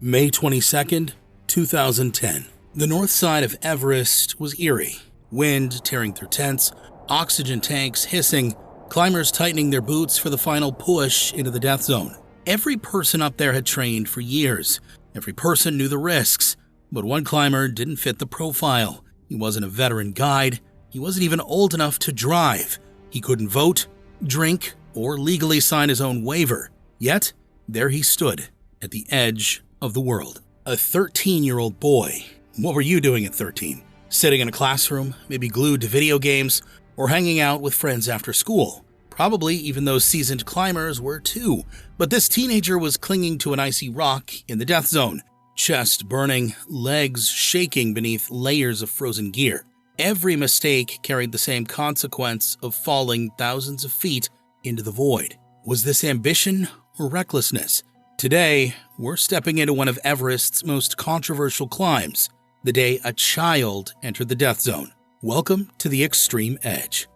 May 22nd, 2010. The north side of Everest was eerie. Wind tearing through tents, oxygen tanks hissing, climbers tightening their boots for the final push into the death zone. Every person up there had trained for years. Every person knew the risks. But one climber didn't fit the profile. He wasn't a veteran guide. He wasn't even old enough to drive. He couldn't vote, drink, or legally sign his own waiver. Yet, there he stood, at the edge of the world. A 13-year-old boy. What were you doing at 13? Sitting in a classroom, maybe glued to video games, or hanging out with friends after school. Probably even those seasoned climbers were too. But this teenager was clinging to an icy rock in the death zone. Chest burning, legs shaking beneath layers of frozen gear. Every mistake carried the same consequence of falling thousands of feet into the void. Was this ambition or recklessness? Today, we're stepping into one of Everest's most controversial climbs, the day a child entered the death zone. Welcome to the extreme edge.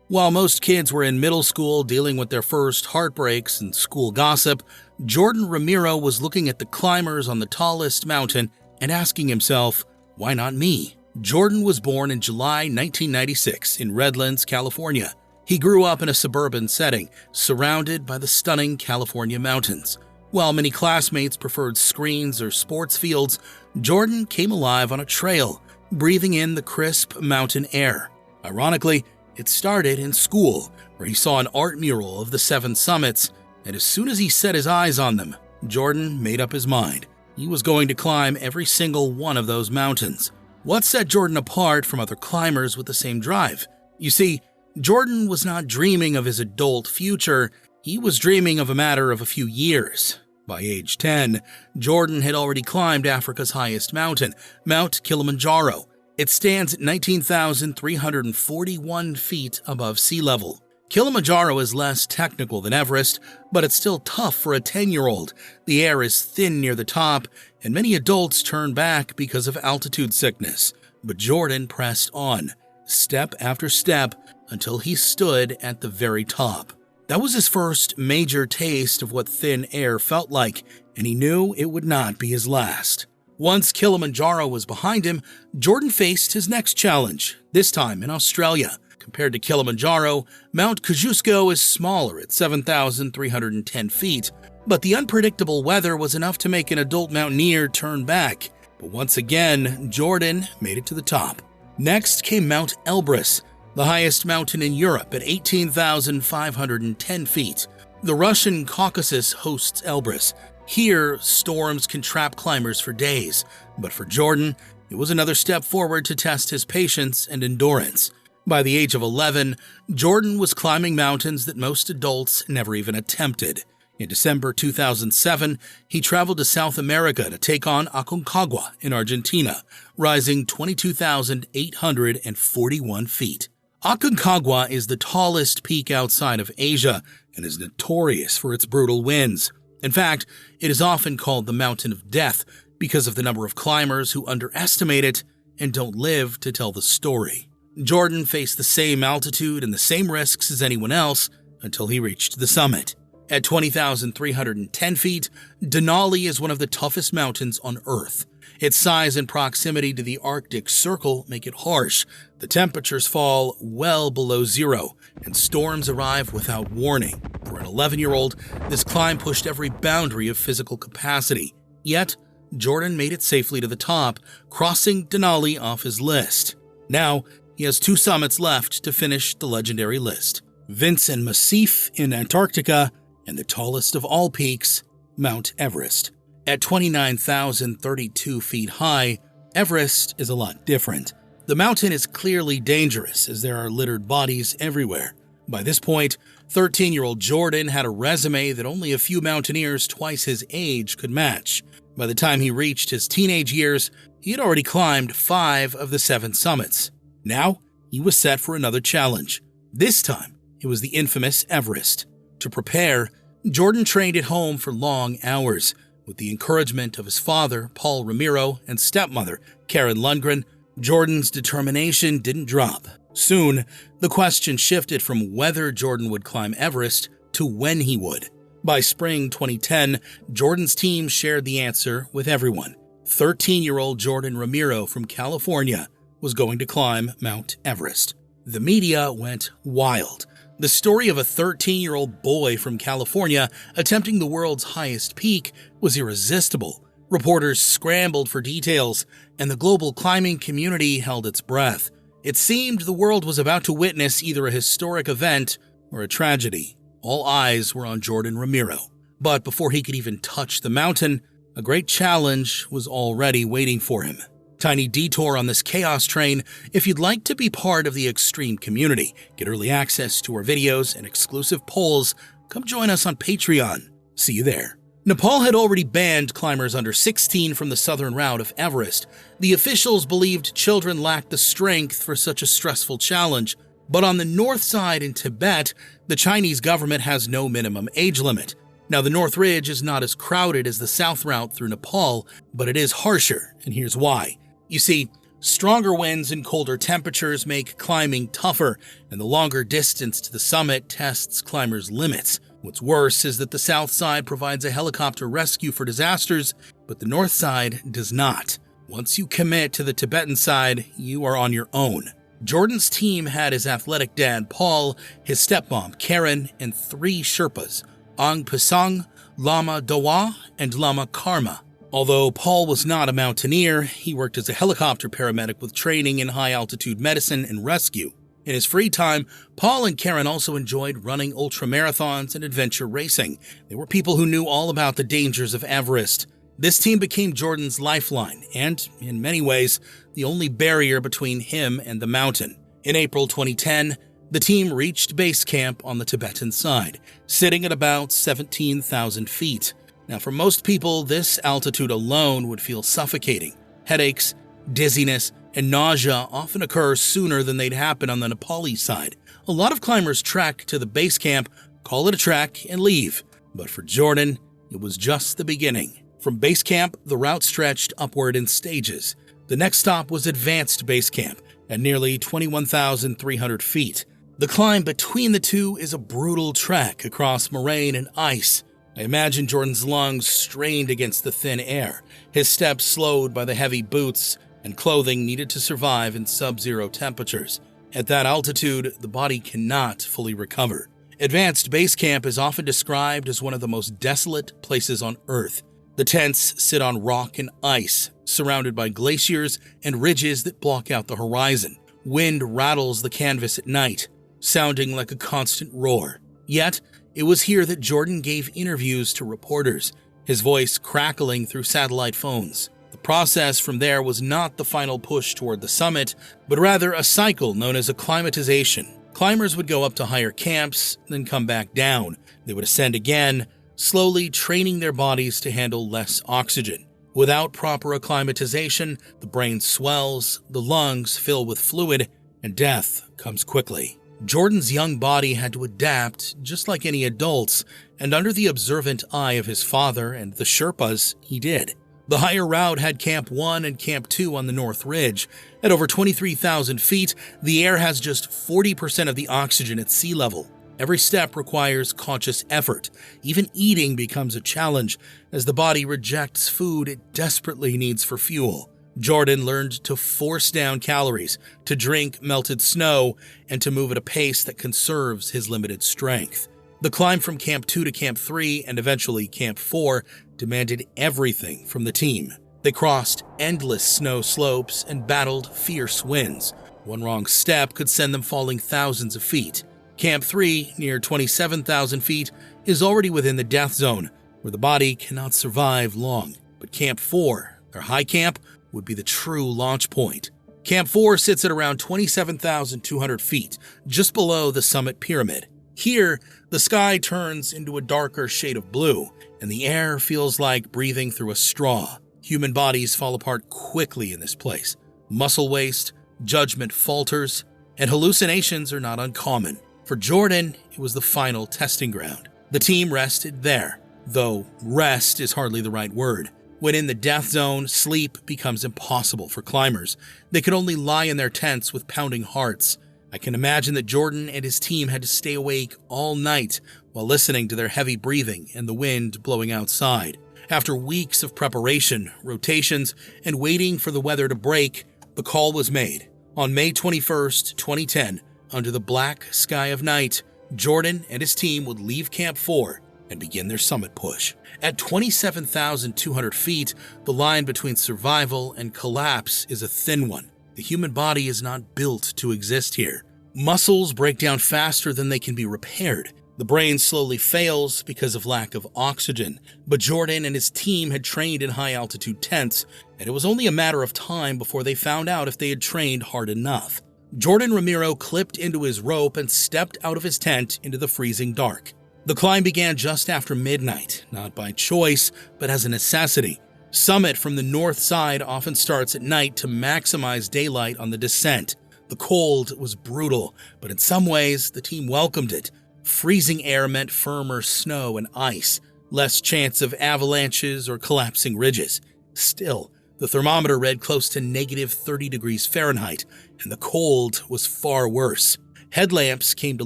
While most kids were in middle school dealing with their first heartbreaks and school gossip, Jordan Romero was looking at the climbers on the tallest mountain and asking himself, why not me? Jordan was born in July 1996 in Redlands, California. He grew up in a suburban setting, surrounded by the stunning California mountains. While many classmates preferred screens or sports fields, Jordan came alive on a trail, breathing in the crisp mountain air. Ironically, it started in school, where he saw an art mural of the 7 summits, and as soon as he set his eyes on them, Jordan made up his mind. He was going to climb every single one of those mountains. What set Jordan apart from other climbers with the same drive? You see, Jordan was not dreaming of his adult future, he was dreaming of a matter of a few years. By age 10, Jordan had already climbed Africa's highest mountain, Mount Kilimanjaro. It stands at 19,341 feet above sea level. Kilimanjaro is less technical than Everest, but it's still tough for a 10-year-old. The air is thin near the top, and many adults turn back because of altitude sickness. But Jordan pressed on, step after step, until he stood at the very top. That was his first major taste of what thin air felt like, and he knew it would not be his last. Once Kilimanjaro was behind him, Jordan faced his next challenge, this time in Australia. Compared to Kilimanjaro, Mount Kosciuszko is smaller at 7,310 feet, but the unpredictable weather was enough to make an adult mountaineer turn back. But once again, Jordan made it to the top. Next came Mount Elbrus, the highest mountain in Europe at 18,510 feet. The Russian Caucasus hosts Elbrus. Here, storms can trap climbers for days, but for Jordan, it was another step forward to test his patience and endurance. By the age of 11, Jordan was climbing mountains that most adults never even attempted. In December 2007, he traveled to South America to take on Aconcagua in Argentina, rising 22,841 feet. Aconcagua is the tallest peak outside of Asia and is notorious for its brutal winds. In fact, it is often called the Mountain of Death because of the number of climbers who underestimate it and don't live to tell the story. Jordan faced the same altitude and the same risks as anyone else until he reached the summit. At 20,310 feet, Denali is one of the toughest mountains on Earth. Its size and proximity to the Arctic Circle make it harsh. The temperatures fall well below zero, and storms arrive without warning. For an 11-year-old, this climb pushed every boundary of physical capacity. Yet, Jordan made it safely to the top, crossing Denali off his list. Now, he has 2 summits left to finish the legendary list: Vinson Massif in Antarctica and the tallest of all peaks, Mount Everest. At 29,032 feet high, Everest is a lot different. The mountain is clearly dangerous as there are littered bodies everywhere. By this point, 13-year-old Jordan had a resume that only a few mountaineers twice his age could match. By the time he reached his teenage years, he had already climbed 5 of the 7 summits. Now, he was set for another challenge. This time, it was the infamous Everest. To prepare, Jordan trained at home for long hours. With the encouragement of his father, Paul Romero, and stepmother, Karen Lundgren, Jordan's determination didn't drop. Soon, the question shifted from whether Jordan would climb Everest to when he would. By spring 2010, Jordan's team shared the answer with everyone. 13-year-old Jordan Romero from California was going to climb Mount Everest. The media went wild. The story of a 13-year-old boy from California attempting the world's highest peak was irresistible. Reporters scrambled for details, and the global climbing community held its breath. It seemed the world was about to witness either a historic event or a tragedy. All eyes were on Jordan Romero. But before he could even touch the mountain, a great challenge was already waiting for him. Tiny detour on this chaos train. If you'd like to be part of the extreme community, get early access to our videos and exclusive polls, come join us on Patreon. See you there. Nepal had already banned climbers under 16 from the southern route of Everest. The officials believed children lacked the strength for such a stressful challenge. But on the north side in Tibet, the Chinese government has no minimum age limit. Now, the North Ridge is not as crowded as the south route through Nepal, but it is harsher, and here's why. You see, stronger winds and colder temperatures make climbing tougher, and the longer distance to the summit tests climbers' limits. What's worse is that the south side provides a helicopter rescue for disasters, but the north side does not. Once you commit to the Tibetan side, you are on your own. Jordan's team had his athletic dad, Paul, his stepmom, Karen, and 3 Sherpas, Ang Pisang, Lama Dawa, and Lama Karma. Although Paul was not a mountaineer, he worked as a helicopter paramedic with training in high-altitude medicine and rescue. In his free time, Paul and Karen also enjoyed running ultramarathons and adventure racing. They were people who knew all about the dangers of Everest. This team became Jordan's lifeline and, in many ways, the only barrier between him and the mountain. In April 2010, the team reached base camp on the Tibetan side, sitting at about 17,000 feet. Now, for most people, this altitude alone would feel suffocating. Headaches, dizziness, and nausea often occur sooner than they'd happen on the Nepali side. A lot of climbers trek to the base camp, call it a trek, and leave. But for Jordan, it was just the beginning. From base camp, the route stretched upward in stages. The next stop was Advanced Base Camp at nearly 21,300 feet. The climb between the two is a brutal trek across moraine and ice. I imagine Jordan's lungs strained against the thin air, his steps slowed by the heavy boots and clothing needed to survive in sub-zero temperatures. At that altitude, the body cannot fully recover. Advanced Base Camp is often described as one of the most desolate places on Earth. The tents sit on rock and ice, surrounded by glaciers and ridges that block out the horizon. Wind rattles the canvas at night, sounding like a constant roar. Yet, it was here that Jordan gave interviews to reporters, his voice crackling through satellite phones. The process from there was not the final push toward the summit, but rather a cycle known as acclimatization. Climbers would go up to higher camps, then come back down. They would ascend again, slowly training their bodies to handle less oxygen. Without proper acclimatization, the brain swells, the lungs fill with fluid, and death comes quickly. Jordan's young body had to adapt just like any adults, and under the observant eye of his father and the Sherpas, he did. The higher route had Camp 1 and Camp 2 on the North Ridge. At over 23,000 feet, the air has just 40% of the oxygen at sea level. Every step requires conscious effort. Even eating becomes a challenge as the body rejects food it desperately needs for fuel. Jordan learned to force down calories, to drink melted snow, and to move at a pace that conserves his limited strength. The climb from Camp 2 to Camp 3 and eventually Camp 4 demanded everything from the team. They crossed endless snow slopes and battled fierce winds. One wrong step could send them falling thousands of feet. Camp 3, near 27,000 feet, is already within the death zone, where the body cannot survive long. But Camp 4, their high camp, would be the true launch point. Camp 4 sits at around 27,200 feet, just below the summit pyramid. Here, the sky turns into a darker shade of blue, and the air feels like breathing through a straw. Human bodies fall apart quickly in this place. Muscle waste, judgment falters, and hallucinations are not uncommon. For Jordan, it was the final testing ground. The team rested there, though rest is hardly the right word. When in the death zone, sleep becomes impossible for climbers. They could only lie in their tents with pounding hearts. I can imagine that Jordan and his team had to stay awake all night while listening to their heavy breathing and the wind blowing outside. After weeks of preparation, rotations, and waiting for the weather to break, the call was made. On May 21st, 2010, under the black sky of night, Jordan and his team would leave Camp 4 and begin their summit push. At 27,200 feet, the line between survival and collapse is a thin one. The human body is not built to exist here. Muscles break down faster than they can be repaired. The brain slowly fails because of lack of oxygen. But Jordan and his team had trained in high-altitude tents, and it was only a matter of time before they found out if they had trained hard enough. Jordan Romero clipped into his rope and stepped out of his tent into the freezing dark. The climb began just after midnight, not by choice, but as a necessity. Summit from the north side often starts at night to maximize daylight on the descent. The cold was brutal, but in some ways, the team welcomed it. Freezing air meant firmer snow and ice, less chance of avalanches or collapsing ridges. Still, the thermometer read close to negative 30 degrees Fahrenheit, and the cold was far worse. Headlamps came to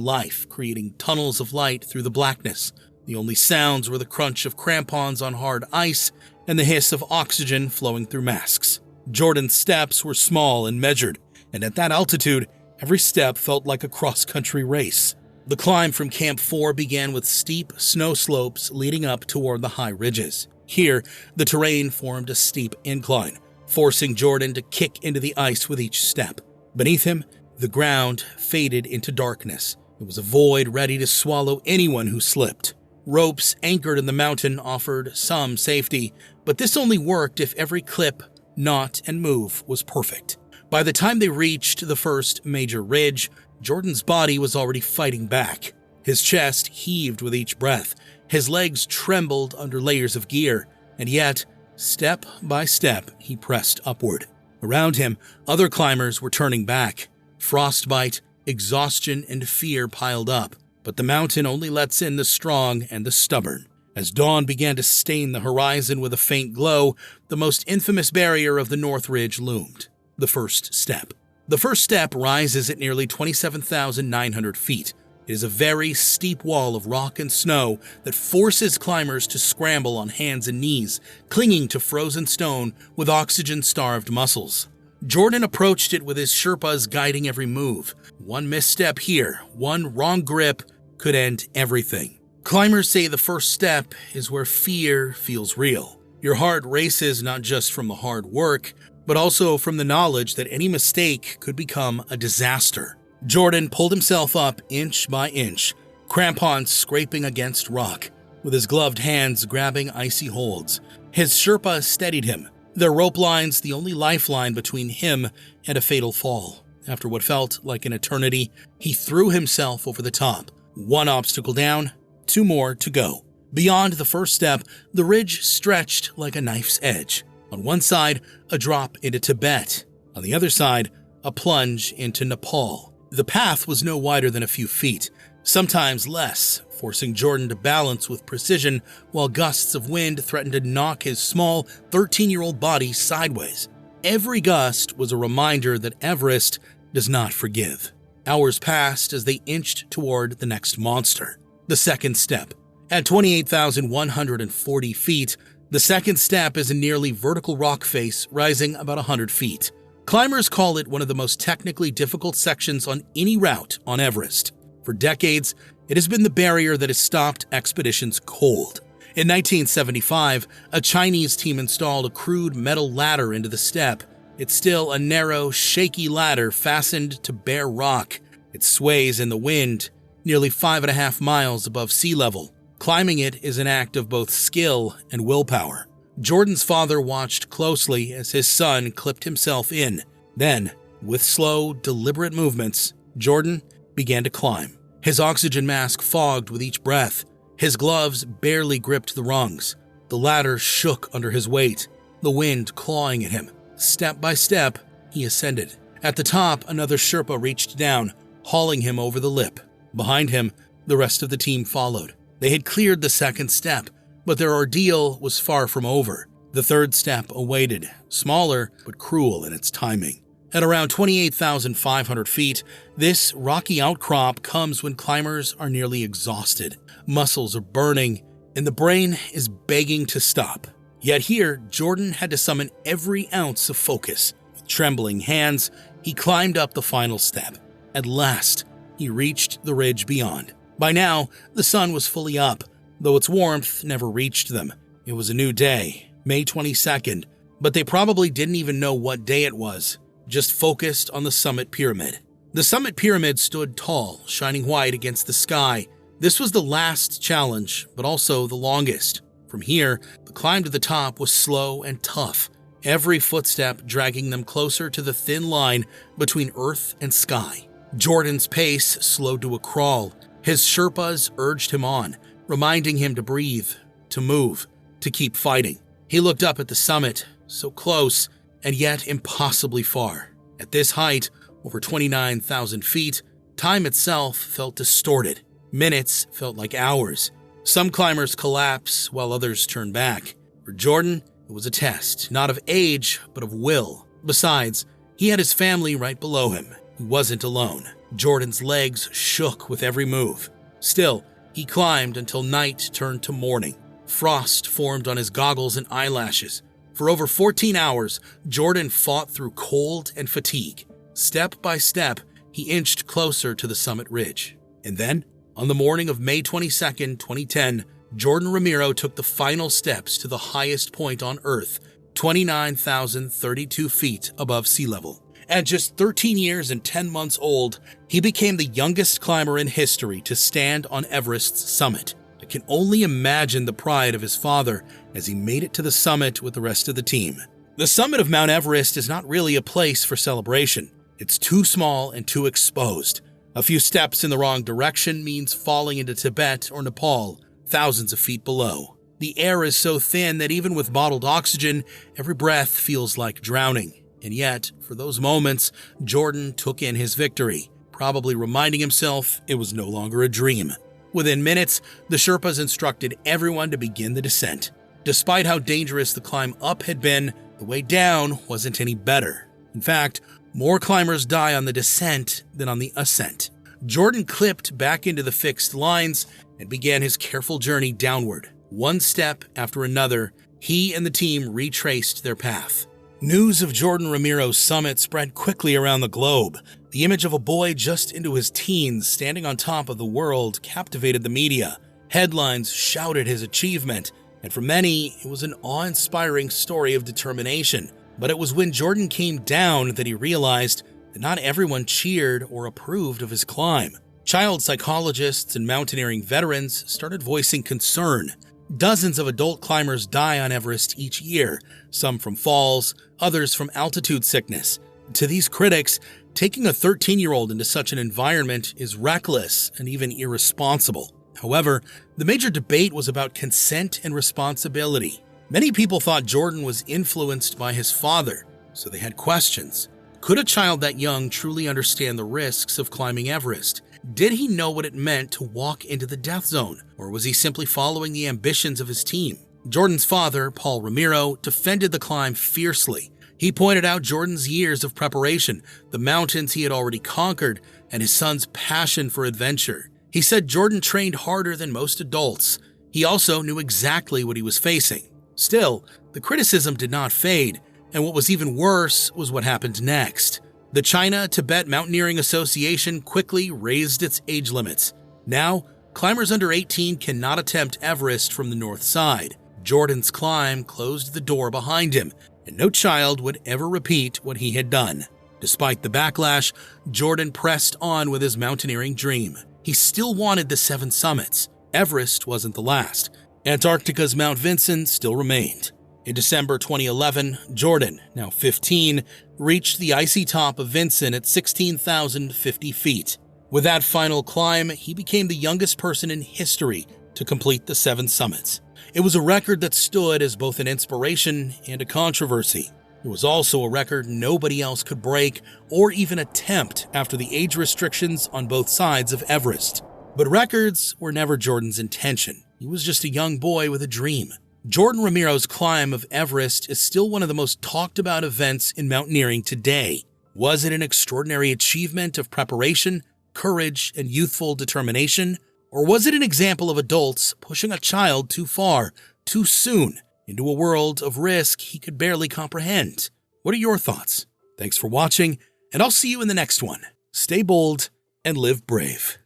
life, creating tunnels of light through the blackness. The only sounds were the crunch of crampons on hard ice and the hiss of oxygen flowing through masks. Jordan's steps were small and measured, and at that altitude, every step felt like a cross-country race. The climb from Camp 4 began with steep snow slopes leading up toward the high ridges. Here, the terrain formed a steep incline, forcing Jordan to kick into the ice with each step. Beneath him, the ground faded into darkness. It was a void ready to swallow anyone who slipped. Ropes anchored in the mountain offered some safety, but this only worked if every clip, knot, and move was perfect. By the time they reached the first major ridge, Jordan's body was already fighting back. His chest heaved with each breath. His legs trembled under layers of gear, and yet, step by step, he pressed upward. Around him, other climbers were turning back. Frostbite, exhaustion, and fear piled up, but the mountain only lets in the strong and the stubborn. As dawn began to stain the horizon with a faint glow, the most infamous barrier of the North Ridge loomed: the first step. The first step rises at nearly 27,900 feet. It is a very steep wall of rock and snow that forces climbers to scramble on hands and knees, clinging to frozen stone with oxygen-starved muscles. Jordan approached it with his Sherpas guiding every move. One misstep here, one wrong grip, could end everything. Climbers say the first step is where fear feels real. Your heart races not just from the hard work, but also from the knowledge that any mistake could become a disaster. Jordan pulled himself up inch by inch, crampons scraping against rock, with his gloved hands grabbing icy holds. His Sherpa steadied him, their rope lines the only lifeline between him and a fatal fall. After what felt like an eternity, he threw himself over the top. One obstacle down, two more to go. Beyond the first step, the ridge stretched like a knife's edge. On one side, a drop into Tibet. On the other side, a plunge into Nepal. The path was no wider than a few feet, sometimes less, forcing Jordan to balance with precision while gusts of wind threatened to knock his small 13-year-old body sideways. Every gust was a reminder that Everest does not forgive. Hours passed as they inched toward the next monster, the second step. At 28,140 feet, the second step is a nearly vertical rock face rising about 100 feet. Climbers call it one of the most technically difficult sections on any route on Everest. For decades, it has been the barrier that has stopped expeditions cold. In 1975, a Chinese team installed a crude metal ladder into the step. It's still a narrow, shaky ladder fastened to bare rock. It sways in the wind, nearly 5.5 miles above sea level. Climbing it is an act of both skill and willpower. Jordan's father watched closely as his son clipped himself in. Then, with slow, deliberate movements, Jordan began to climb. His oxygen mask fogged with each breath. His gloves barely gripped the rungs. The ladder shook under his weight, the wind clawing at him. Step by step, he ascended. At the top, another Sherpa reached down, hauling him over the lip. Behind him, the rest of the team followed. They had cleared the second step, but their ordeal was far from over. The third step awaited, smaller but cruel in its timing. At around 28,500 feet, this rocky outcrop comes when climbers are nearly exhausted, muscles are burning, and the brain is begging to stop. Yet here, Jordan had to summon every ounce of focus. With trembling hands, he climbed up the final step. At last, he reached the ridge beyond. By now, the sun was fully up, though its warmth never reached them. It was a new day, May 22nd, but they probably didn't even know what day it was, just focused on the summit pyramid. The summit pyramid stood tall, shining white against the sky. This was the last challenge, but also the longest. From here, the climb to the top was slow and tough, every footstep dragging them closer to the thin line between earth and sky. Jordan's pace slowed to a crawl. His Sherpas urged him on, reminding him to breathe, to move, to keep fighting. He looked up at the summit, so close and yet impossibly far. At this height, over 29,000 feet, time itself felt distorted. Minutes felt like hours. Some climbers collapse while others turn back. For Jordan, it was a test, not of age, but of will. Besides, he had his family right below him. He wasn't alone. Jordan's legs shook with every move. Still, he climbed until night turned to morning. Frost formed on his goggles and eyelashes. For over 14 hours, Jordan fought through cold and fatigue. Step by step, he inched closer to the summit ridge. And then, on the morning of May 22, 2010, Jordan Romero took the final steps to the highest point on Earth, 29,032 feet above sea level. At just 13 years and 10 months old, he became the youngest climber in history to stand on Everest's summit. I can only imagine the pride of his father as he made it to the summit with the rest of the team. The summit of Mount Everest is not really a place for celebration. It's too small and too exposed. A few steps in the wrong direction means falling into Tibet or Nepal, thousands of feet below. The air is so thin that even with bottled oxygen, every breath feels like drowning. And yet, for those moments, Jordan took in his victory, probably reminding himself it was no longer a dream. Within minutes, the Sherpas instructed everyone to begin the descent. Despite how dangerous the climb up had been, the way down wasn't any better. In fact, more climbers die on the descent than on the ascent. Jordan clipped back into the fixed lines and began his careful journey downward. One step after another, he and the team retraced their path. News of Jordan Romero's summit spread quickly around the globe. The image of a boy just into his teens standing on top of the world captivated the media. Headlines shouted his achievement, and for many, it was an awe-inspiring story of determination. But it was when Jordan came down that he realized that not everyone cheered or approved of his climb. Child psychologists and mountaineering veterans started voicing concern. Dozens of adult climbers die on Everest each year, some from falls, others from altitude sickness. To these critics, taking a 13-year-old into such an environment is reckless and even irresponsible. However, the major debate was about consent and responsibility. Many people thought Jordan was influenced by his father, so they had questions. Could a child that young truly understand the risks of climbing Everest? Did he know what it meant to walk into the death zone, or was he simply following the ambitions of his team? Jordan's father, Paul Romero, defended the climb fiercely. He pointed out Jordan's years of preparation, the mountains he had already conquered, and his son's passion for adventure. He said Jordan trained harder than most adults. He also knew exactly what he was facing. Still, the criticism did not fade, and what was even worse was what happened next. The China-Tibet Mountaineering Association quickly raised its age limits. Now, climbers under 18 cannot attempt Everest from the north side. Jordan's climb closed the door behind him, and no child would ever repeat what he had done. Despite the backlash, Jordan pressed on with his mountaineering dream. He still wanted the 7 summits. Everest wasn't the last. Antarctica's Mount Vinson still remained. In December 2011, Jordan, now 15, reached the icy top of Vinson at 16,050 feet. With that final climb, he became the youngest person in history to complete the 7 summits. It was a record that stood as both an inspiration and a controversy. It was also a record nobody else could break or even attempt after the age restrictions on both sides of Everest. But records were never Jordan's intention. He was just a young boy with a dream. Jordan Romero's climb of Everest is still one of the most talked about events in mountaineering today. Was it an extraordinary achievement of preparation, courage, and youthful determination? Or was it an example of adults pushing a child too far, too soon, into a world of risk he could barely comprehend? What are your thoughts? Thanks for watching, and I'll see you in the next one. Stay bold and live brave.